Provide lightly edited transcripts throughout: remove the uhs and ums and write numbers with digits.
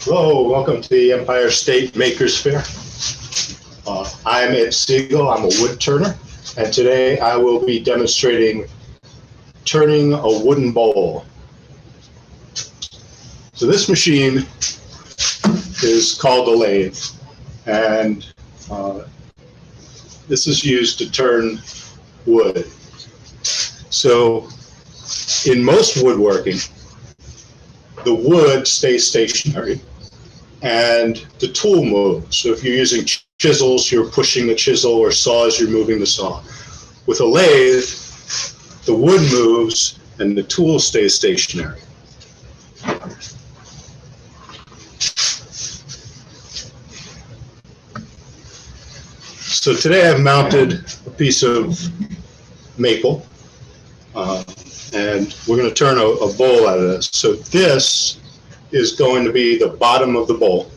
Hello, welcome to the Empire State Makers Fair. I'm Siegel, I'm a wood turner, and today I will be demonstrating turning a wooden bowl. So this machine is called a lathe, and this is used to turn wood. So in most woodworking, the wood stays stationary and the tool moves. So if you're using chisels, you're pushing the chisel, or saws, you're moving the saw. With a lathe, the wood moves and the tool stays stationary. So today I've mounted a piece of maple, and we're going to turn a bowl out of this. So this is going to be the bottom of the bowl,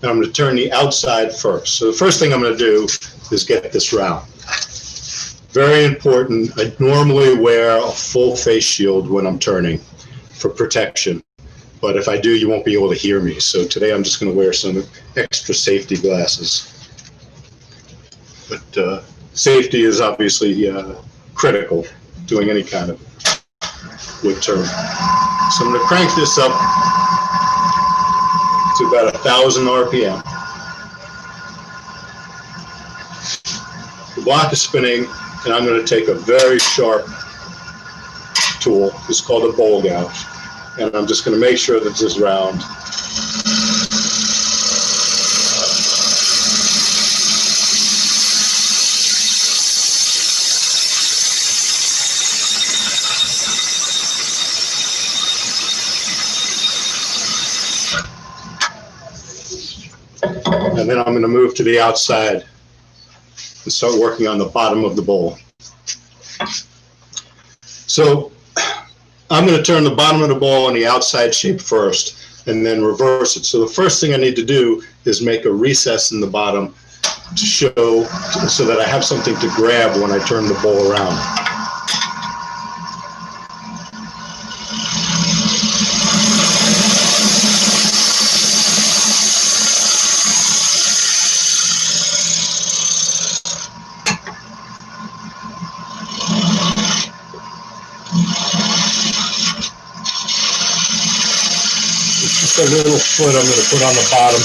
and I'm going to turn the outside first. So the first thing I'm going to do is get this round. Very important. I normally wear a full face shield when I'm turning for protection, but if I do, you won't be able to hear me. So today I'm just going to wear some extra safety glasses. But safety is obviously critical doing any kind of wood turn. So I'm going to crank this up to about 1,000 RPM. The block is spinning, and I'm going to take a very sharp tool. It's called a bowl gouge, and I'm just going to make sure that this is round. And then I'm going to move to the outside and start working on the bottom of the bowl. So I'm going to turn the bottom of the bowl in the outside shape first and then reverse it. So the first thing I need to do is make a recess in the bottom to show, so that I have something to grab when I turn the bowl around. Just a little foot I'm going to put on the bottom,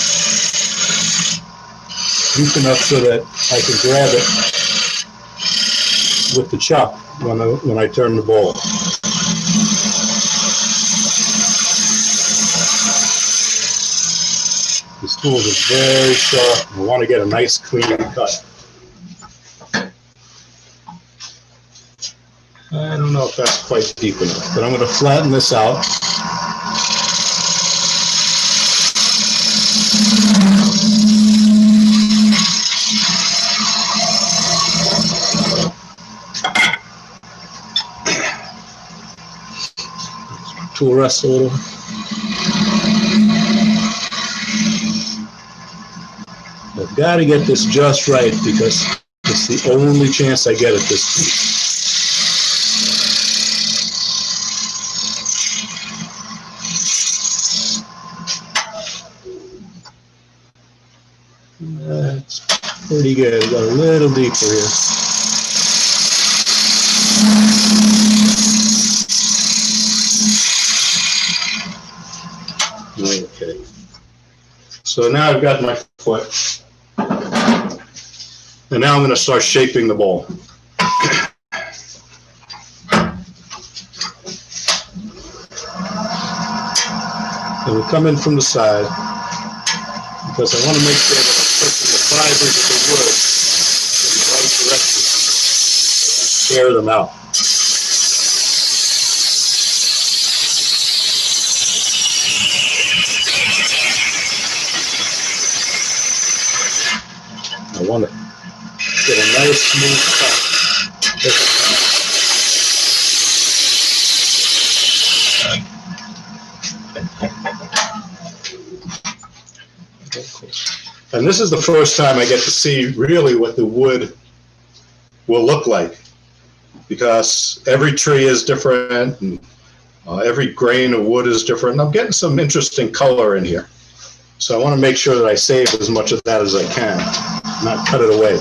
deep enough so that I can grab it with the chuck when I turn the bowl. This tool is very sharp. I want to get a nice clean cut. I don't know if that's quite deep enough, but I'm going to flatten this out. Tool rest a little. I've got to get this just right because it's the only chance I get at this piece. That's pretty good. Got a little deeper here. Okay, so now I've got my foot, and now I'm going to start shaping the bowl. And we'll come in from the side, because I want to make sure that I'm pushing the fibers of the wood in the right direction, tear them out. I want to get a nice smooth cut. And this is the first time I get to see really what the wood will look like, because every tree is different, and Every grain of wood is different. I'm getting some interesting color in here. So I want to make sure that I save as much of that as I can, not cut it away.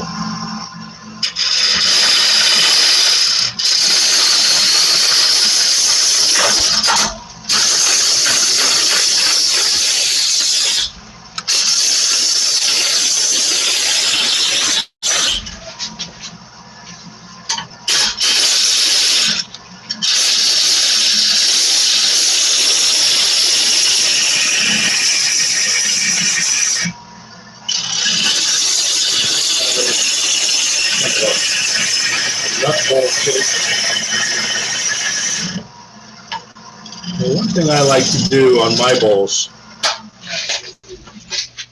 Well, one thing I like to do on my bowls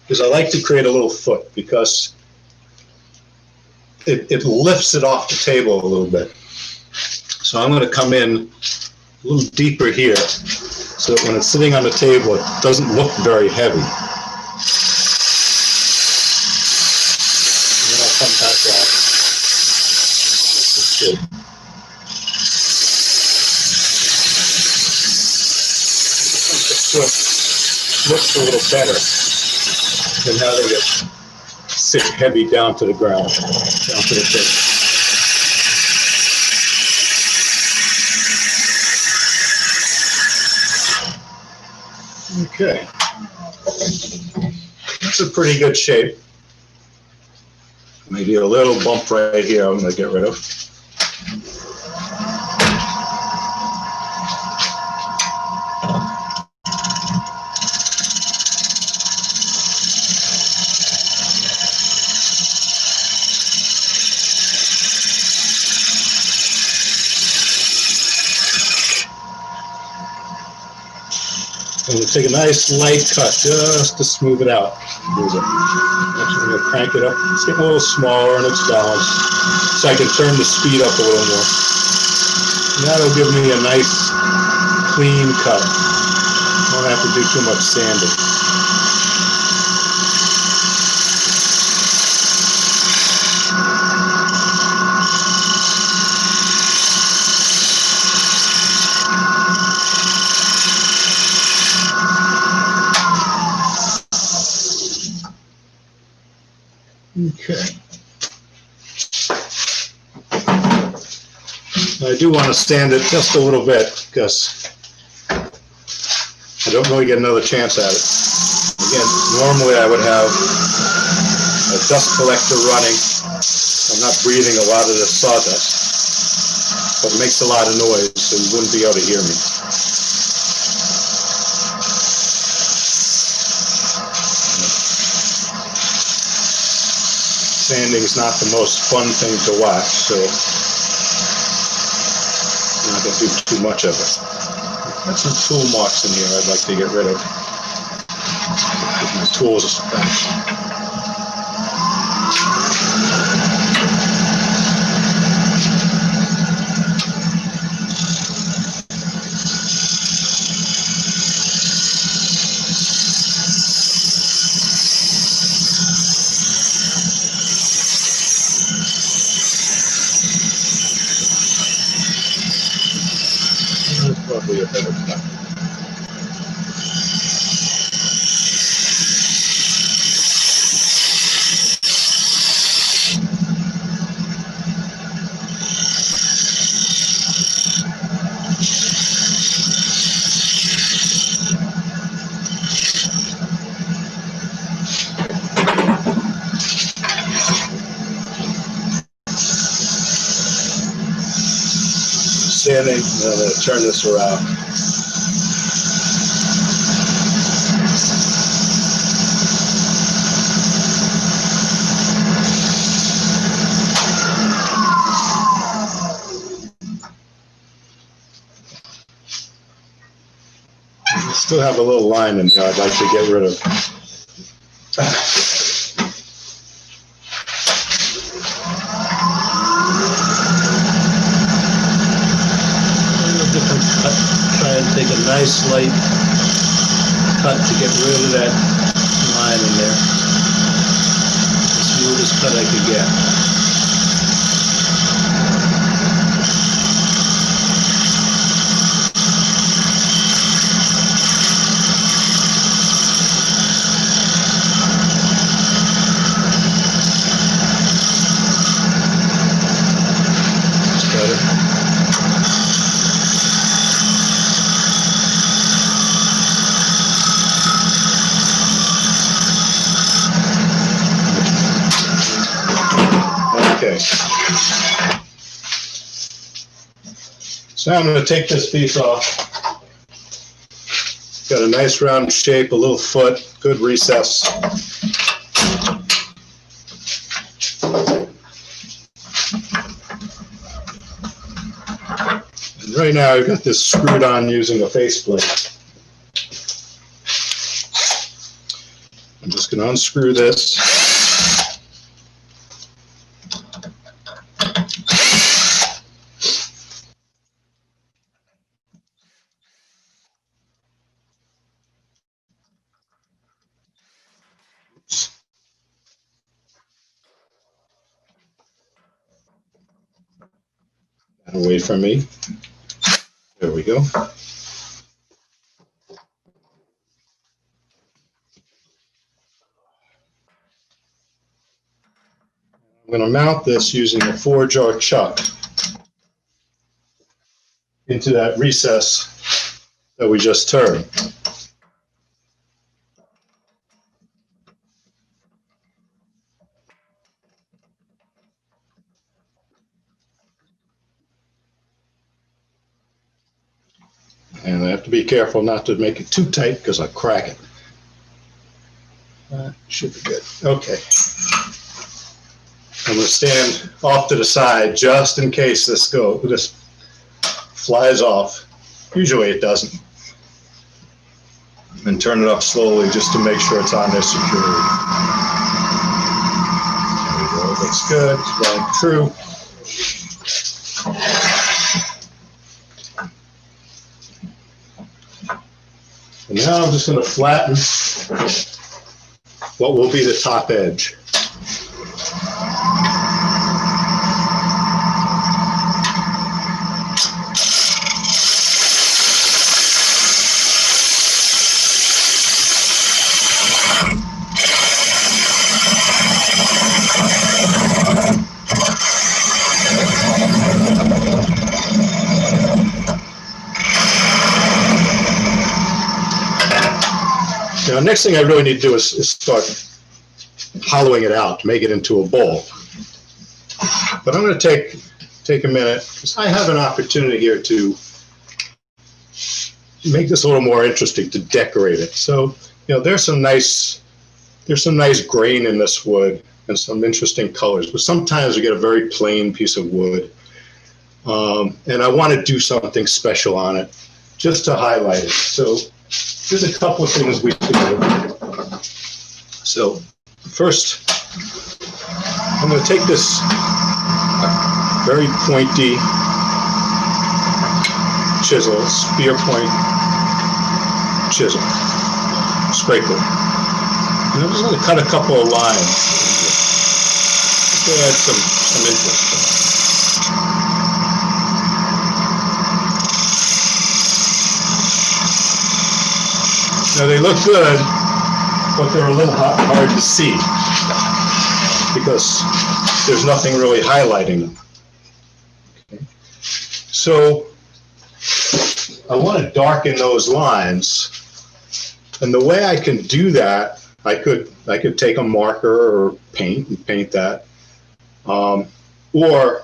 is I like to create a little foot because it lifts it off the table a little bit. So I'm going to come in a little deeper here so that when it's sitting on the table, it doesn't look very heavy. And then I'll come back out. That's good. Looks a little better than how they get sit heavy down to the ground, down to the table. Okay, that's a pretty good shape. Maybe a little bump right here I'm going to get rid of. I'm going to take a nice light cut just to smooth it out. Actually, I'm going to crank it up. It's getting a little smaller and it's balanced, so I can turn the speed up a little more. And that'll give me a nice, clean cut. I don't have to do too much sanding. Okay. I do want to sand it just a little bit because I don't really get another chance at it. Again, normally I would have a dust collector running. I'm not breathing a lot of the sawdust, but it makes a lot of noise, so you wouldn't be able to hear me. Sanding is not the most fun thing to watch, so I'm not going to do too much of it. Got some tool marks in here I'd like to get rid of. Get my tools back. Probably a better cut. Sanding, and I'm going to turn this around. I still have a little line in there I'd like to get rid of. Take a nice light cut to get rid of that line in there. The smoothest cut I could get. So now I'm going to take this piece off. Got a nice round shape, a little foot, good recess. And right now I've got this screwed on using a faceplate. I'm just going to unscrew this. Away from me. There we go. I'm going to mount this using a 4-jar chuck into that recess that we just turned. And I have to be careful not to make it too tight because I crack it. That should be good. Okay. I'm going to stand off to the side just in case this flies off. Usually it doesn't. And turn it up slowly just to make sure it's on there securely. There we go. Looks good. It's running true. And now I'm just going to flatten what will be the top edge. Now, next thing I really need to do is start hollowing it out to make it into a bowl. But I'm going to take a minute because I have an opportunity here to make this a little more interesting, to decorate it. So, there's some nice grain in this wood and some interesting colors. But sometimes we get a very plain piece of wood, and I want to do something special on it just to highlight it. So there's a couple of things we can do. So first, I'm going to take this very pointy chisel, spear point chisel, scraper. And I'm just going to cut a couple of lines to add some interest to it. Now they look good, but they're a little hard to see because there's nothing really highlighting them. Okay. So I want to darken those lines, and the way I can do that, I could take a marker or paint and paint that, or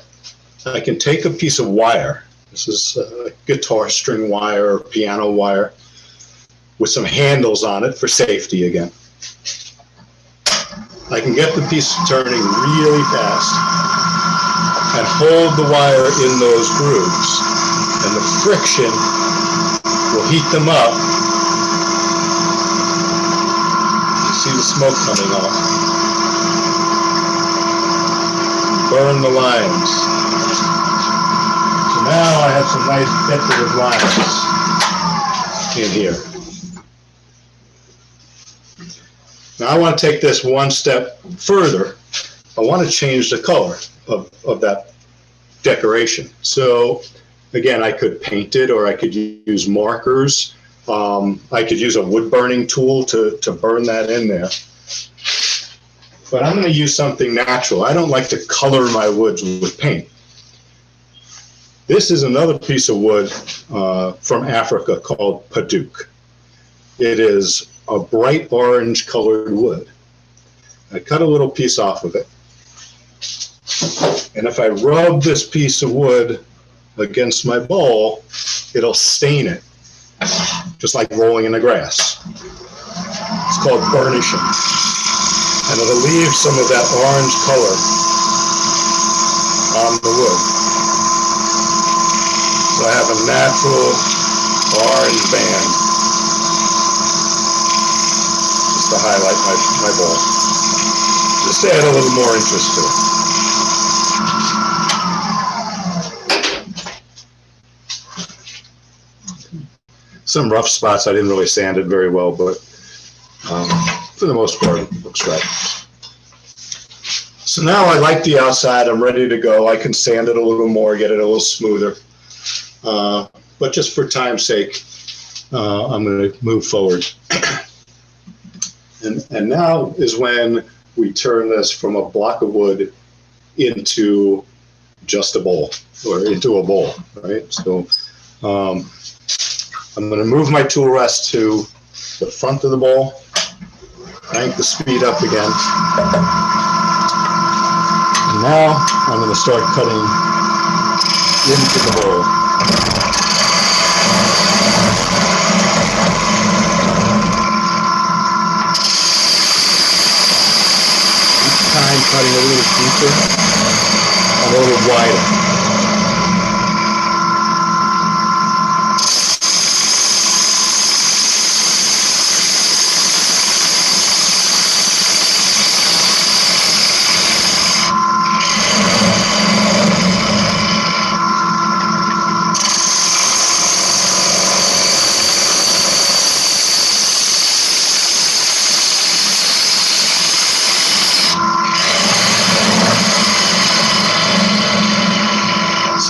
I can take a piece of wire. This is guitar string wire or piano wire, with some handles on it for safety again. I can get the piece turning really fast and hold the wire in those grooves, and the friction will heat them up. You see the smoke coming off. Burn the lines. So now I have some nice decorative lines in here. Now I want to take this one step further. I want to change the color of that decoration. So again, I could paint it, or I could use markers. I could use a wood burning tool to burn that in there. But I'm going to use something natural. I don't like to color my woods with paint. This is another piece of wood from Africa called paduk. It is a bright orange colored wood. I cut a little piece off of it. And if I rub this piece of wood against my bowl, it'll stain it, just like rolling in the grass. It's called burnishing. And it'll leave some of that orange color on the wood. So I have a natural orange band just to highlight my bowl. Just to add a little more interest to it. Some rough spots, I didn't really sand it very well, but for the most part, it looks right. So now I like the outside, I'm ready to go. I can sand it a little more, get it a little smoother. But just for time's sake, I'm going to move forward. And now is when we turn this from a block of wood into just a bowl, or into a bowl, right? So I'm going to move my tool rest to the front of the bowl, crank the speed up again. And now I'm going to start cutting into the bowl. Each time cutting a little deeper and a little wider.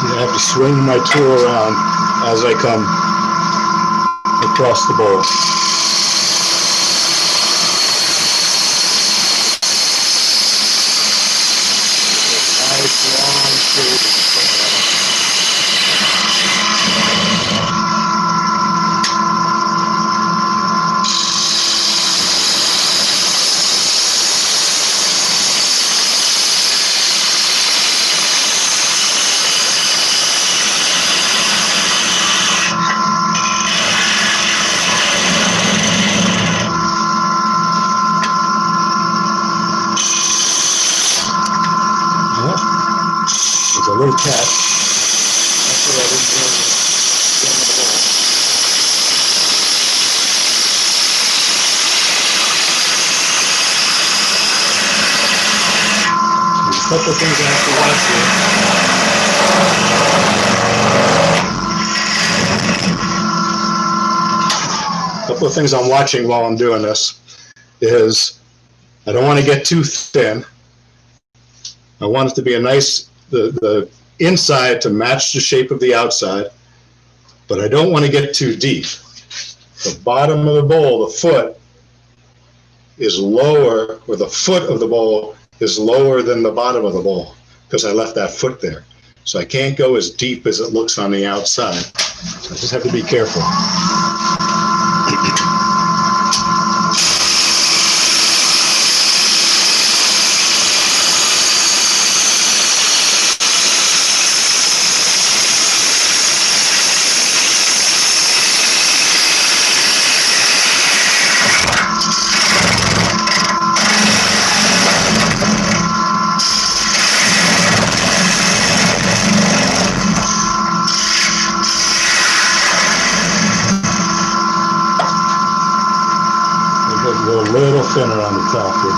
I have to swing my tool around as I come across the bowl. Nice long shape. There's a little catch. That's what I didn't do. There's a couple of things I have to watch here. A couple of things I'm watching while I'm doing this is I don't want to get too thin. I want it to be a nice, the inside to match the shape of the outside, but I don't want to get too deep. The bottom of the bowl, the foot, is lower, or the foot of the bowl is lower than the bottom of the bowl, because I left that foot there. So I can't go as deep as it looks on the outside. So I just have to be careful. A little thinner on the top here.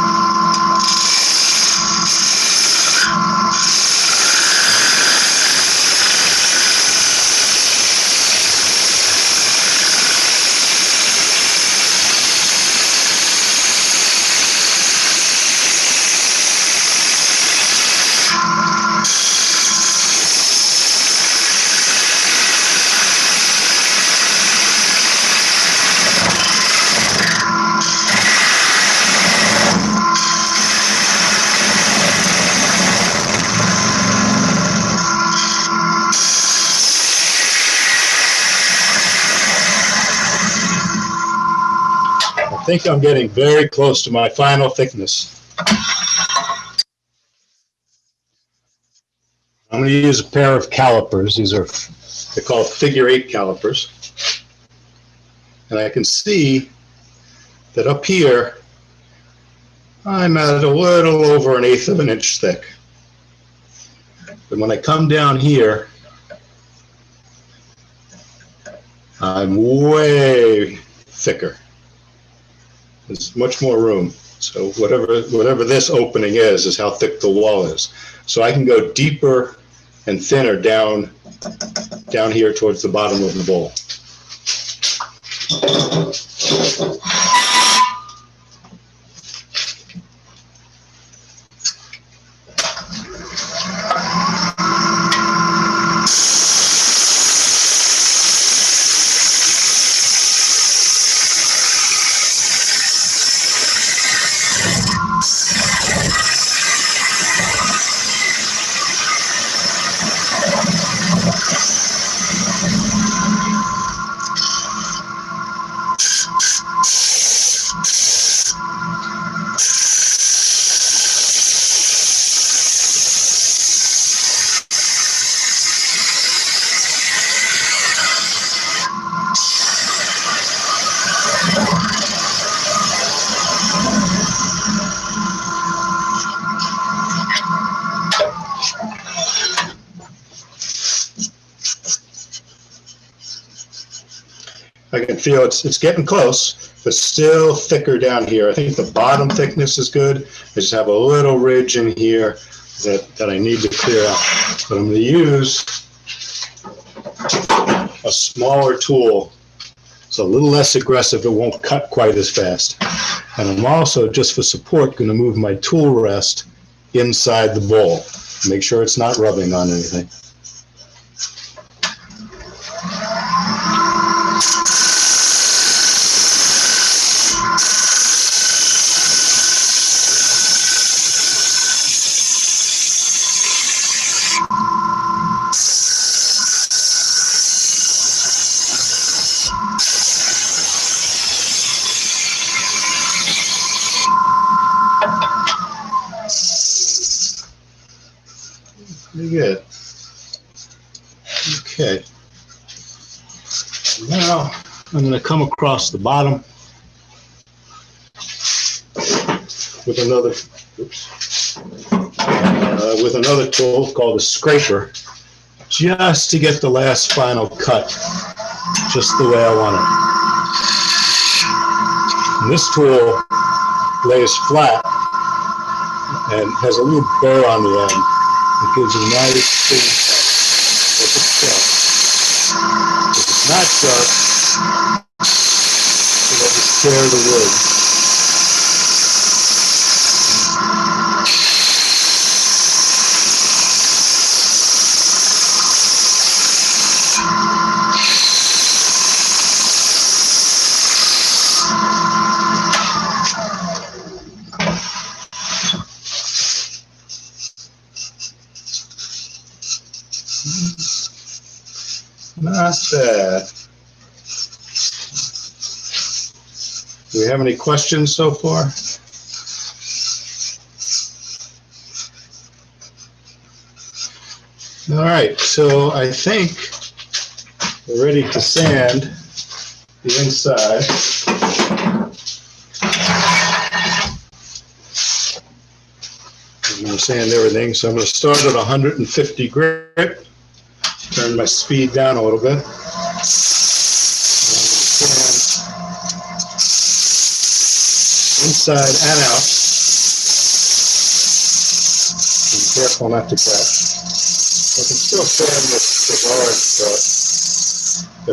I think I'm getting very close to my final thickness. I'm going to use a pair of calipers. These are, they're called figure-8 calipers. And I can see that up here, I'm at a little over 1/8 of an inch thick. But when I come down here, I'm way thicker. There's much more room. So whatever this opening is how thick the wall is. So I can go deeper and thinner down here towards the bottom of the bowl. I can feel it's getting close, but still thicker down here. I think the bottom thickness is good. I just have a little ridge in here that I need to clear out. But I'm going to use a smaller tool. It's a little less aggressive. It won't cut quite as fast. And I'm also, just for support, going to move my tool rest inside the bowl. Make sure it's not rubbing on anything. Pretty good. Okay. Now I'm going to come across the bottom with another tool called a scraper, just to get the last final cut just the way I want it. And this tool lays flat and has a little burr on the end. It gives a nice clean cut if it's sharp. If it's not sharp, it'll just tear the wood. Not bad. Do we have any questions so far? All right, so I think we're ready to sand the inside. I'm going to sand everything, so I'm going to start at 150 grit. Turn my speed down a little bit. Inside and out. Be careful not to crack. I can still sand this orange, but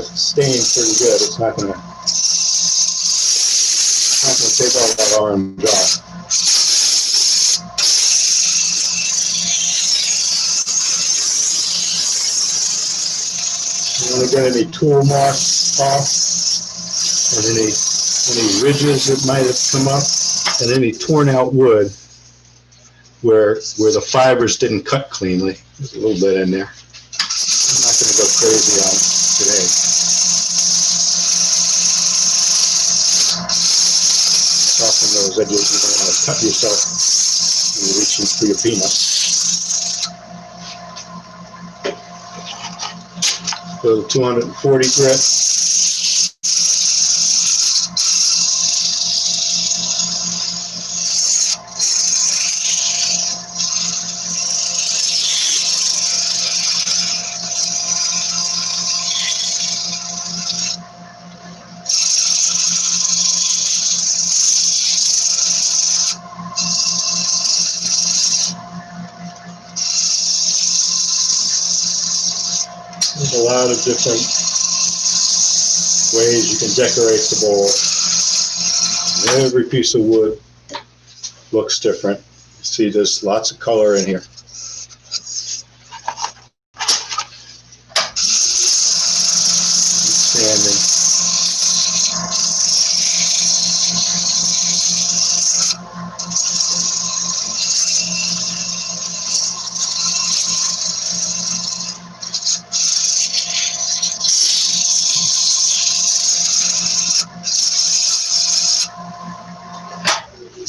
if it's stained pretty good, it's not going to take all that orange off. You don't get any tool marks off, and any ridges that might have come up, and any torn out wood where the fibers didn't cut cleanly. There's a little bit in there. I'm not going to go crazy on it today. Soften those edges. You don't want to cut yourself when you're reaching for your peanuts. little 240 grit. There's a lot of different ways you can decorate the bowl. Every piece of wood looks different. You see, there's lots of color in here. Sanding.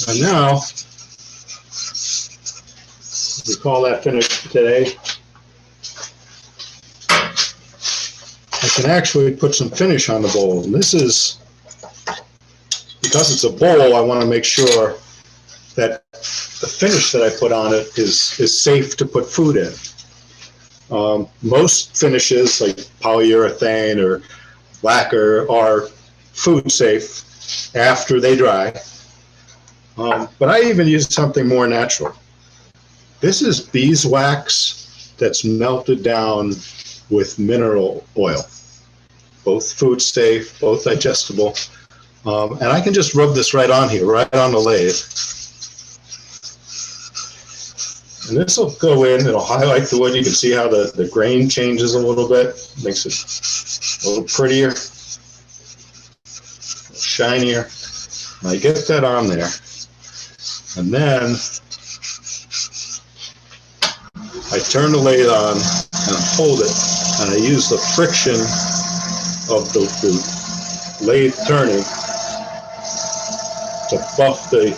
And now, we call that finished today. I can actually put some finish on the bowl. And this is, because it's a bowl, I want to make sure that the finish that I put on it is safe to put food in. Most finishes, like polyurethane or lacquer, are food safe after they dry. But I even use something more natural. This is beeswax that's melted down with mineral oil. Both food safe, both digestible. And I can just rub this right on here, right on the lathe. And this will go in, it'll highlight the wood. You can see how the grain changes a little bit, makes it a little prettier, a little shinier. And I get that on there. And then I turn the lathe on and I hold it, and I use the friction of the lathe turning to buff the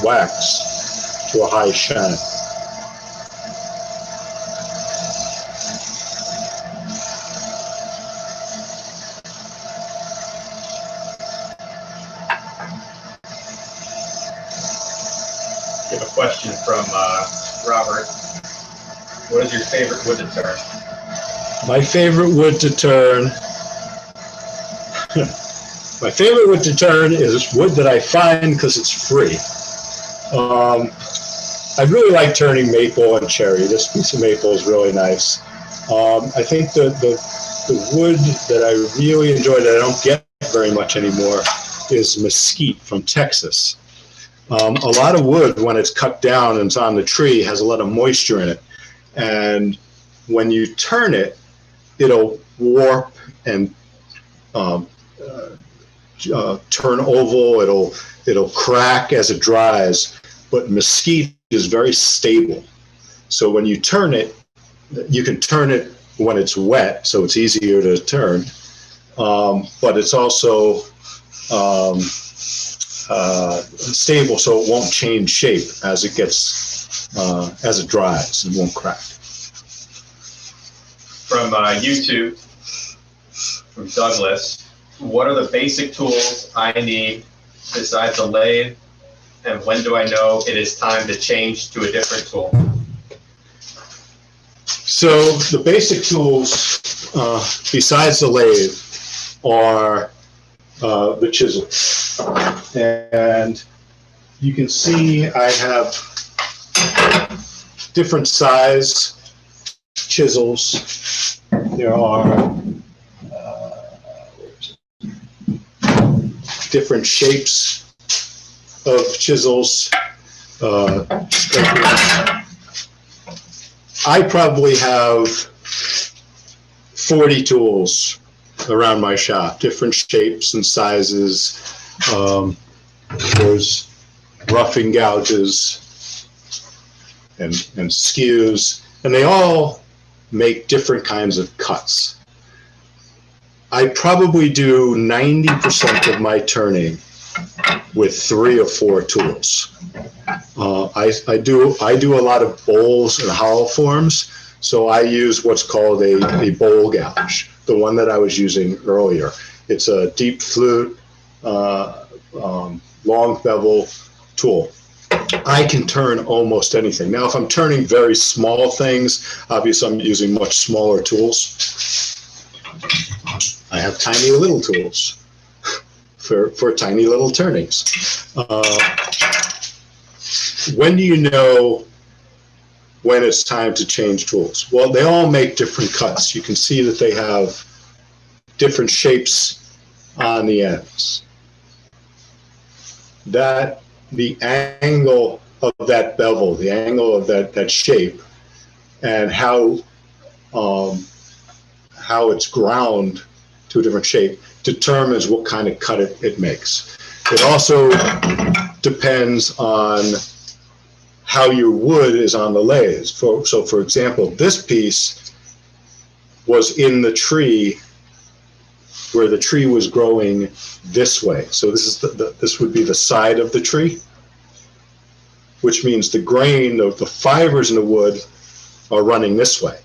wax to a high shine. We have a question from Robert. What is your favorite wood to turn? My favorite wood to turn. My favorite wood to turn is wood that I find because it's free. I really like turning maple and cherry. This piece of maple is really nice. I think the wood that I really enjoy that I don't get very much anymore is mesquite from Texas. A lot of wood, when it's cut down and it's on the tree, has a lot of moisture in it. And when you turn it, it'll warp and turn oval. It'll crack as it dries. But mesquite is very stable. So when you turn it, you can turn it when it's wet, so it's easier to turn. But it's also stable, so it won't change shape as it gets as it dries. It won't crack. From YouTube, from Douglas, what are the basic tools I need besides the lathe, and when do I know it is time to change to a different tool? So the basic tools besides the lathe are the chisel. And you can see I have different size chisels. There are different shapes of chisels. I probably have 40 tools around my shop, different shapes and sizes. There's roughing gouges and skews, and they all make different kinds of cuts. I probably do 90% of my turning with 3 or 4 tools. I do a lot of bowls and hollow forms, So I use what's called a bowl gouge, the one that I was using earlier. It's a deep flute, long bevel tool. I can turn almost anything. Now, if I'm turning very small things, obviously I'm using much smaller tools. I have tiny little tools for tiny little turnings. When do you know when it's time to change tools? Well, they all make different cuts. You can see that they have different shapes on the ends. The angle of that bevel, the angle of that shape, and how it's ground to a different shape determines what kind of cut it makes. It also depends on how your wood is on the lathe. So for example, this piece was in the tree where the tree was growing this way. So this is this would be the side of the tree, which means the grain of the fibers in the wood are running this way.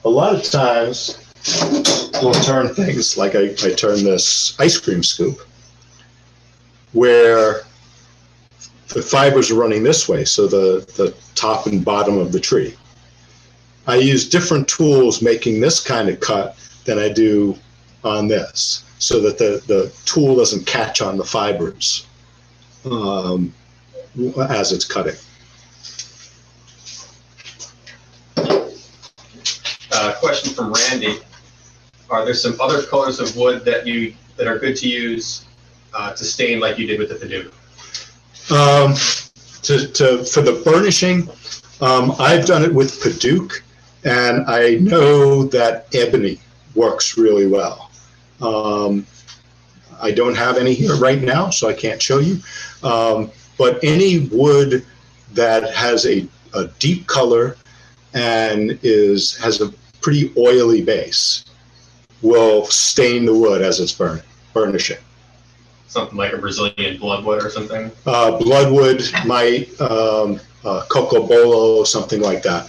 A lot of times we'll turn things like I turn this ice cream scoop where the fibers are running this way, so the top and bottom of the tree. I use different tools making this kind of cut than I do on this, so that the tool doesn't catch on the fibers as it's cutting. Question from Randy. Are there some other colors of wood that are good to use to stain like you did with the Paduk? For the burnishing, I've done it with Paduk, and I know that ebony works really well. I don't have any here right now, so I can't show you. But any wood that has a deep color and has a pretty oily base will stain the wood as it's burnishing. Something like a Brazilian bloodwood or something? Bloodwood might, cocobolo, something like that.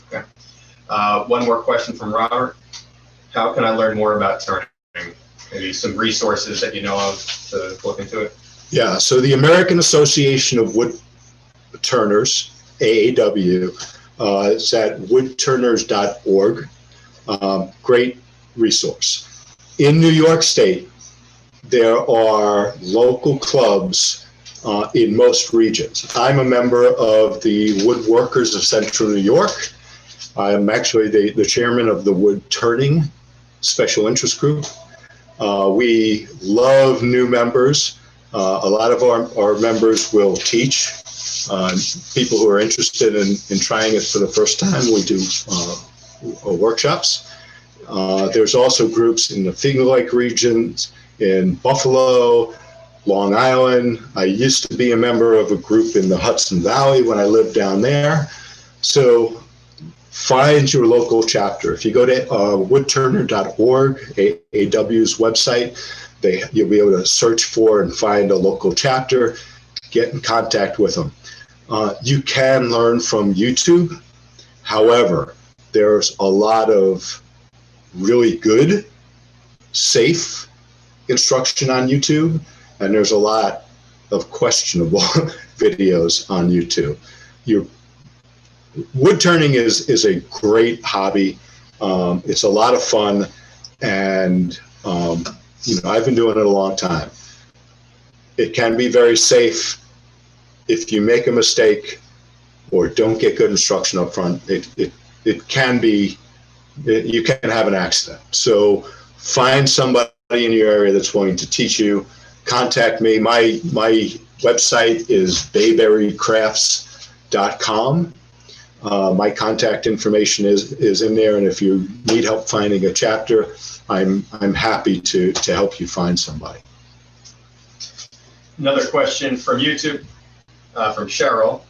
Okay. One more question from Robert. How can I learn more about turning? Maybe some resources that you know of to look into it? Yeah, so the American Association of Woodturners, AAW, it's at woodturners.org. Great resource. In New York State, there are local clubs in most regions. I'm a member of the Woodworkers of Central New York. I am actually the chairman of the Woodturning Special Interest Group. We love new members. A lot of our members will teach. People who are interested in trying it for the first time, we do workshops. There's also groups in the Finger Lake regions, in Buffalo, Long Island. I used to be a member of a group in the Hudson Valley when I lived down there. So find your local chapter. If you go to woodturner.org, AAW's website, you'll be able to search for and find a local chapter, get in contact with them. You can learn from YouTube. However, there's a lot of really good, safe instruction on YouTube, and there's a lot of questionable videos on YouTube. Wood turning is a great hobby. It's a lot of fun, and I've been doing it a long time. It can be very safe. If you make a mistake or don't get good instruction up front, it can be, you can have an accident. So find somebody in your area that's willing to teach you. Contact me. My website is bayberrycrafts.com. My contact information is in there, and if you need help finding a chapter, I'm happy to help you find somebody. Another question from YouTube, from Cheryl.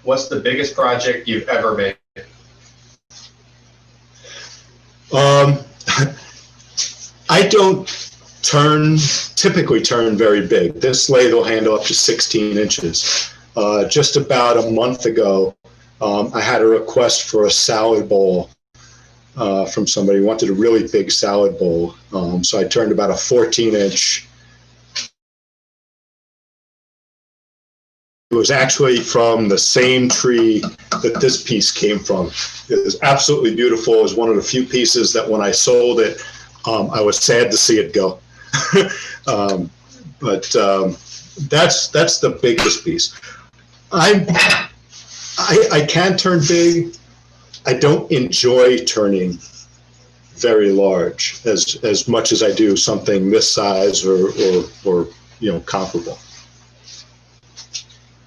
What's the biggest project you've ever made? I don't typically turn very big. This lathe will handle up to 16 inches. Just about a month ago, I had a request for a salad bowl from somebody who wanted a really big salad bowl. So I turned about a 14-inch. It was actually from the same tree that this piece came from. It was absolutely beautiful. It was one of the few pieces that when I sold it, I was sad to see it go. But that's the biggest piece. I can turn big. I don't enjoy turning very large as much as I do something this size or comparable.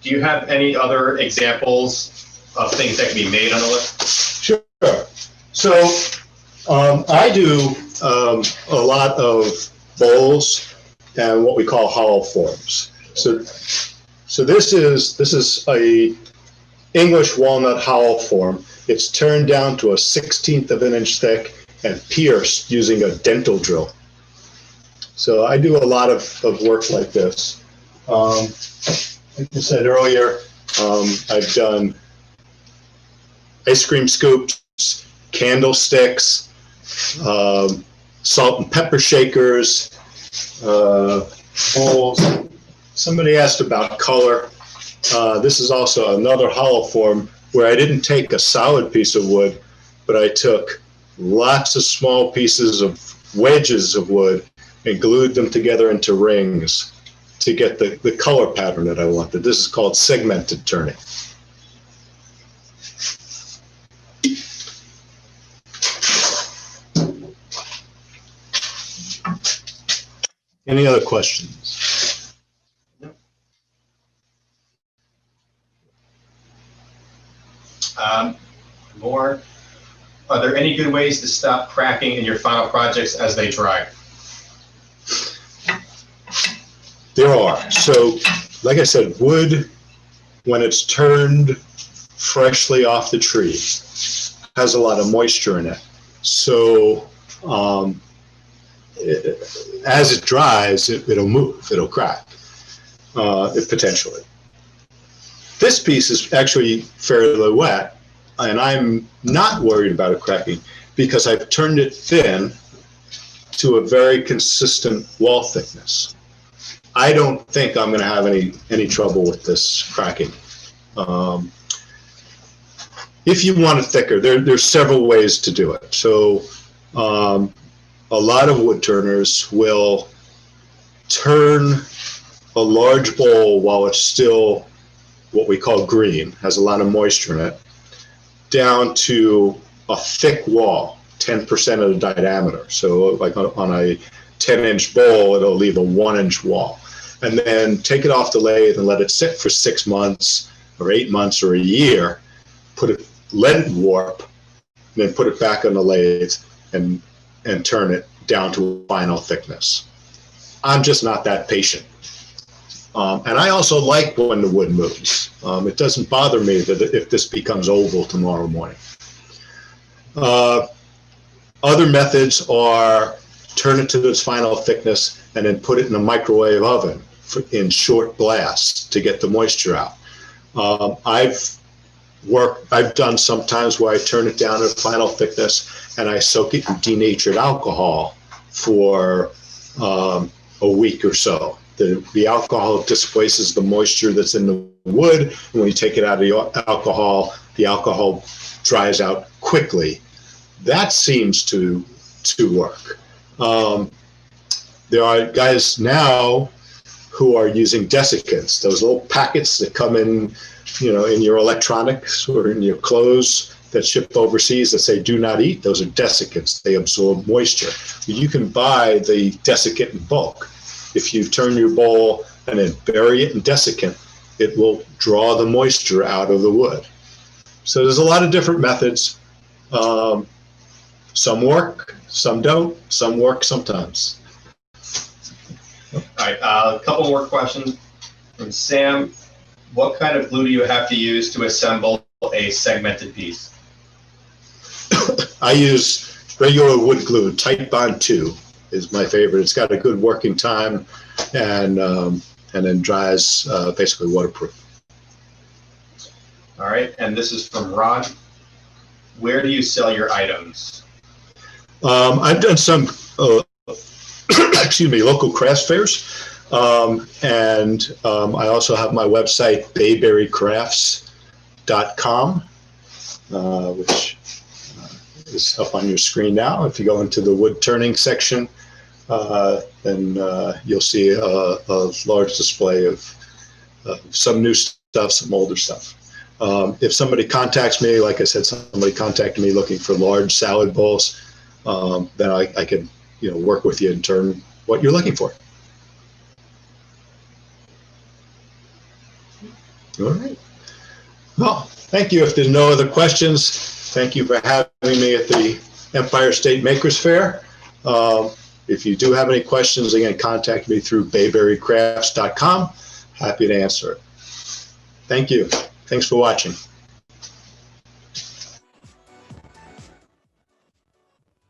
Do you have any other examples of things that can be made on a lathe? Sure. So I do a lot of bowls and what we call hollow forms. So this is a English walnut hollow form. It's turned down to a 1/16 of an inch thick and pierced using a dental drill. So I do a lot of work like this. Like I said earlier, I've done ice cream scoops, candlesticks, salt and pepper shakers, bowls. Somebody asked about color. This is also another hollow form where I didn't take a solid piece of wood, but I took lots of small pieces of wedges of wood and glued them together into rings to get the color pattern that I wanted. This is called segmented turning. Any other questions? More. Are there any good ways to stop cracking in your final projects as they dry? There are. So, like I said, wood, when it's turned freshly off the tree, has a lot of moisture in it. So, as it dries, it'll move, it'll crack, potentially. This piece is actually fairly wet, and I'm not worried about it cracking because I've turned it thin to a very consistent wall thickness. I don't think I'm going to have any trouble with this cracking. If you want it thicker, there's several ways to do it. So a lot of wood turners will turn a large bowl while it's still what we call green, has a lot of moisture in it, down to a thick wall, 10% of the diameter. So like on a 10-inch bowl, it'll leave a 1-inch wall. And then take it off the lathe and let it sit for 6 months or 8 months or a year, let it warp, and then put it back on the lathe and turn it down to a final thickness. I'm just not that patient. And I also like when the wood moves. It doesn't bother me that if this becomes oval tomorrow morning. Other methods are turn it to its final thickness and then put it in a microwave oven in short blasts to get the moisture out. I've done sometimes where I turn it down to final thickness and I soak it in denatured alcohol for a week or so. The alcohol displaces the moisture that's in the wood, and when you take it out of the alcohol dries out quickly. That seems to work. There are guys now who are using desiccants, those little packets that come in, in your electronics or in your clothes that ship overseas that say do not eat. Those are desiccants. They absorb moisture. You can buy the desiccant in bulk. If you turn your bowl and then bury it in desiccant, it will draw the moisture out of the wood. So there's a lot of different methods. Some work, some don't, some work sometimes. All right, a couple more questions from Sam. What kind of glue do you have to use to assemble a segmented piece? I use regular wood glue. Tight Bond 2 is my favorite. It's got a good working time and then dries basically waterproof. All right, and this is from Ron. Where do you sell your items? I've done some, excuse me, local crafts fairs. And I also have my website, bayberrycrafts.com, which is up on your screen now. If you go into the woodturning section, then you'll see a large display of some new stuff, some older stuff. If somebody contacts me, like I said, somebody contacted me looking for large salad bowls, then I can, work with you and turn what you're looking for. All right. Well, thank you. If there's no other questions, thank you for having me at the Empire State Makers Fair. If you do have any questions, again, contact me through bayberrycrafts.com. Happy to answer it. Thank you. Thanks for watching.